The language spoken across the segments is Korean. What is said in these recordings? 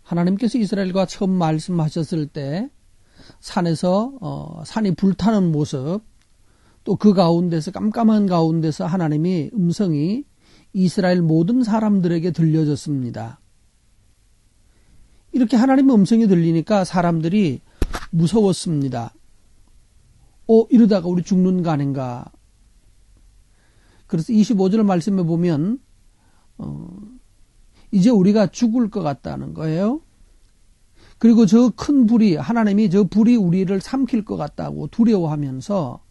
하나님께서 이스라엘과 처음 말씀하셨을 때 산에서 산이 불타는 모습, 또 그 가운데서 깜깜한 가운데서 하나님이 음성이 이스라엘 모든 사람들에게 들려졌습니다. 이렇게 하나님의 음성이 들리니까 사람들이 무서웠습니다. 이러다가 우리 죽는 거 아닌가. 그래서 25절 말씀에 보면 이제 우리가 죽을 것 같다는 거예요. 그리고 저 큰 불이, 하나님이 저 불이 우리를 삼킬 것 같다고 두려워하면서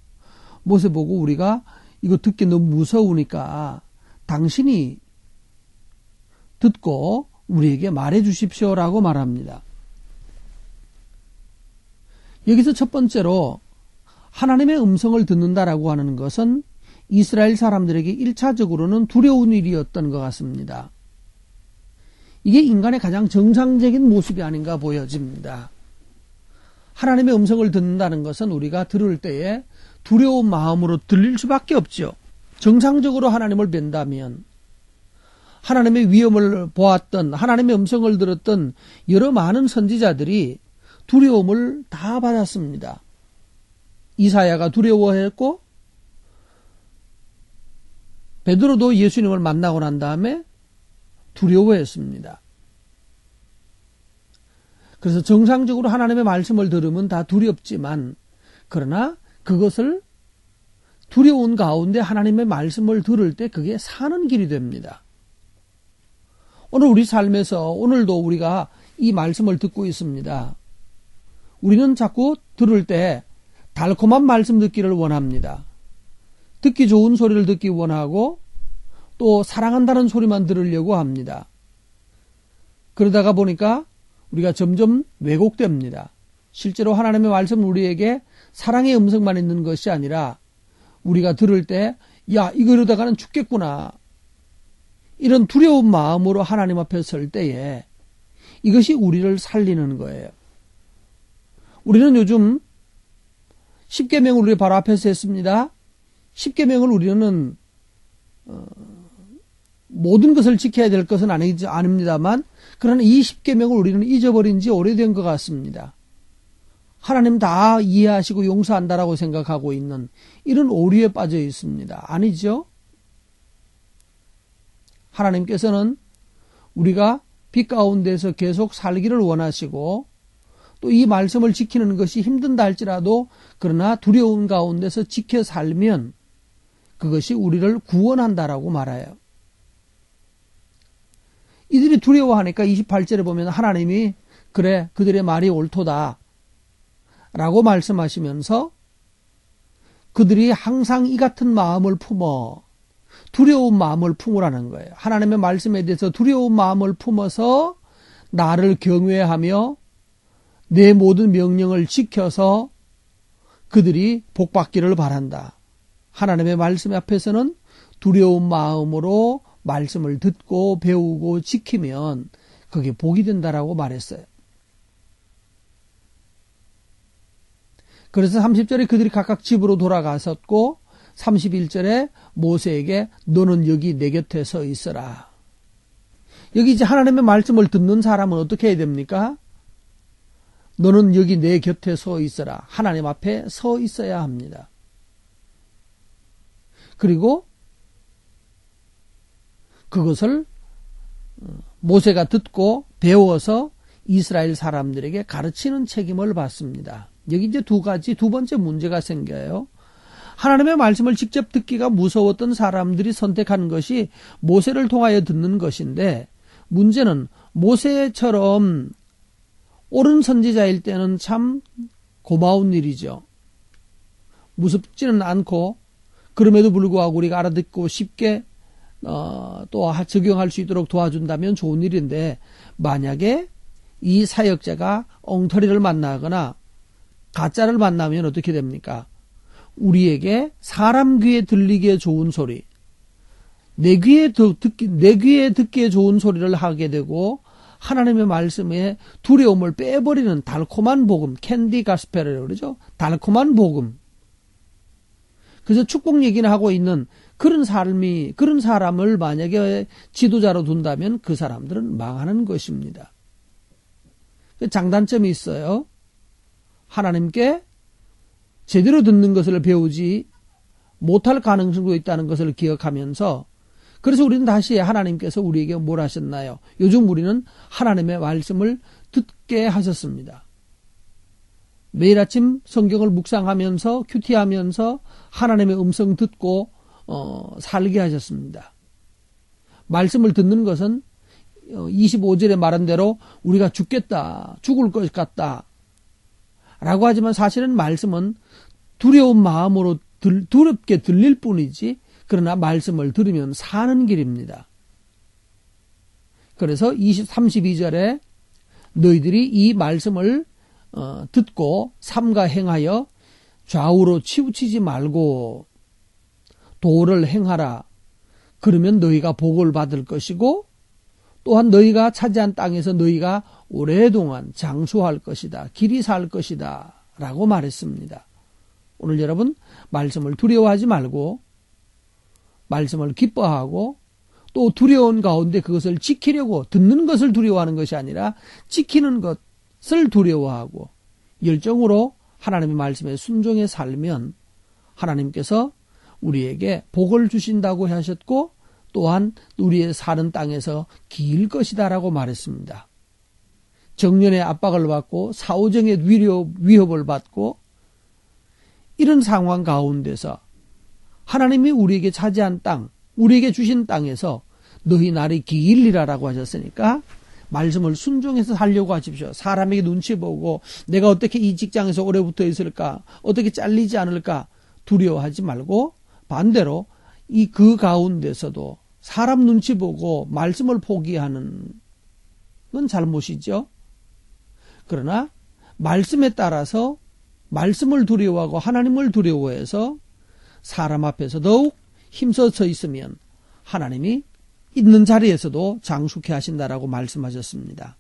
모세 보고 우리가 이거 듣기 너무 무서우니까 당신이 듣고 우리에게 말해 주십시오라고 말합니다. 여기서 첫 번째로 하나님의 음성을 듣는다라고 하는 것은 이스라엘 사람들에게 1차적으로는 두려운 일이었던 것 같습니다. 이게 인간의 가장 정상적인 모습이 아닌가 보여집니다. 하나님의 음성을 듣는다는 것은 우리가 들을 때에 두려운 마음으로 들릴 수밖에 없죠. 정상적으로 하나님을 뵌다면 하나님의 위엄을 보았던, 하나님의 음성을 들었던 여러 많은 선지자들이 두려움을 다 받았습니다. 이사야가 두려워했고 베드로도 예수님을 만나고 난 다음에 두려워했습니다. 그래서 정상적으로 하나님의 말씀을 들으면 다 두렵지만 그러나 그것을 두려운 가운데 하나님의 말씀을 들을 때 그게 사는 길이 됩니다. 오늘 우리 삶에서 오늘도 우리가 이 말씀을 듣고 있습니다. 우리는 자꾸 들을 때 달콤한 말씀 듣기를 원합니다. 듣기 좋은 소리를 듣기 원하고 또 사랑한다는 소리만 들으려고 합니다. 그러다가 보니까 우리가 점점 왜곡됩니다. 실제로 하나님의 말씀은 우리에게 사랑의 음성만 있는 것이 아니라 우리가 들을 때 야, 이거 이러다가는 죽겠구나. 이런 두려운 마음으로 하나님 앞에 설 때에 이것이 우리를 살리는 거예요. 우리는 요즘 10계명을 우리 바로 앞에서 했습니다. 10계명을 우리는 모든 것을 지켜야 될 것은 아닙니다만 그러나 이 10계명을 우리는 잊어버린 지 오래된 것 같습니다. 하나님 다 이해하시고 용서한다라고 생각하고 있는 이런 오류에 빠져 있습니다. 아니죠? 하나님께서는 우리가 빛 가운데서 계속 살기를 원하시고 또 이 말씀을 지키는 것이 힘든다 할지라도 그러나 두려운 가운데서 지켜 살면 그것이 우리를 구원한다라고 말해요. 이들이 두려워하니까 28절에 보면 하나님이 그래 그들의 말이 옳도다 라고 말씀하시면서 그들이 항상 이 같은 마음을 품어 두려운 마음을 품으라는 거예요. 하나님의 말씀에 대해서 두려운 마음을 품어서 나를 경외하며 내 모든 명령을 지켜서 그들이 복받기를 바란다. 하나님의 말씀 앞에서는 두려운 마음으로 말씀을 듣고 배우고 지키면 그게 복이 된다라고 말했어요. 그래서 30절에 그들이 각각 집으로 돌아갔었고 31절에 모세에게 너는 여기 내 곁에 서 있어라. 여기 이제 하나님의 말씀을 듣는 사람은 어떻게 해야 됩니까? 너는 여기 내 곁에 서 있어라. 하나님 앞에 서 있어야 합니다. 그리고 그것을 모세가 듣고 배워서 이스라엘 사람들에게 가르치는 책임을 받습니다. 여기 이제 두 번째 문제가 생겨요. 하나님의 말씀을 직접 듣기가 무서웠던 사람들이 선택한 것이 모세를 통하여 듣는 것인데 문제는 모세처럼 옳은 선지자일 때는 참 고마운 일이죠. 무섭지는 않고 그럼에도 불구하고 우리가 알아듣고 쉽게 또 적용할 수 있도록 도와준다면 좋은 일인데 만약에 이 사역자가 엉터리를 만나거나 가짜를 만나면 어떻게 됩니까? 우리에게 사람 귀에 들리기에 좋은 소리, 내 귀에 듣기에 좋은 소리를 하게 되고 하나님의 말씀에 두려움을 빼버리는 달콤한 복음, 캔디 가스펠이라고 그러죠. 달콤한 복음. 그래서 축복 얘기는 하고 있는 그런 사람을 만약에 지도자로 둔다면 그 사람들은 망하는 것입니다. 장단점이 있어요. 하나님께 제대로 듣는 것을 배우지 못할 가능성도 있다는 것을 기억하면서, 그래서 우리는 다시 하나님께서 우리에게 뭘 하셨나요? 요즘 우리는 하나님의 말씀을 듣게 하셨습니다. 매일 아침 성경을 묵상하면서 큐티하면서 하나님의 음성 듣고 살게 하셨습니다. 말씀을 듣는 것은 25절에 말한 대로 우리가 죽겠다, 죽을 것 같다 라고 하지만 사실은 말씀은 두려운 마음으로 두렵게 들릴 뿐이지, 그러나 말씀을 들으면 사는 길입니다. 그래서 32절에 너희들이 이 말씀을 듣고 삼가 행하여 좌우로 치우치지 말고 도를 행하라. 그러면 너희가 복을 받을 것이고 또한 너희가 차지한 땅에서 너희가 오랫동안 장수할 것이다. 길이 살 것이다. 라고 말했습니다. 오늘 여러분, 말씀을 두려워하지 말고 말씀을 기뻐하고 또 두려운 가운데 그것을 지키려고, 듣는 것을 두려워하는 것이 아니라 지키는 것을 두려워하고 열정으로 하나님의 말씀에 순종해 살면 하나님께서 우리에게 복을 주신다고 하셨고 또한 우리의 사는 땅에서 길 것이다 라고 말했습니다. 정년의 압박을 받고 사후정의 위협을 받고 이런 상황 가운데서 하나님이 우리에게 차지한 땅, 우리에게 주신 땅에서 너희 날이 길리라라고 하셨으니까 말씀을 순종해서 살려고 하십시오. 사람에게 눈치 보고 내가 어떻게 이 직장에서 오래 붙어 있을까, 어떻게 잘리지 않을까 두려워하지 말고 반대로 그 가운데서도 사람 눈치 보고 말씀을 포기하는 건 잘못이죠. 그러나 말씀에 따라서 말씀을 두려워하고 하나님을 두려워해서 사람 앞에서 더욱 힘써 서 있으면 하나님이 있는 자리에서도 장수케 하신다라고 말씀하셨습니다.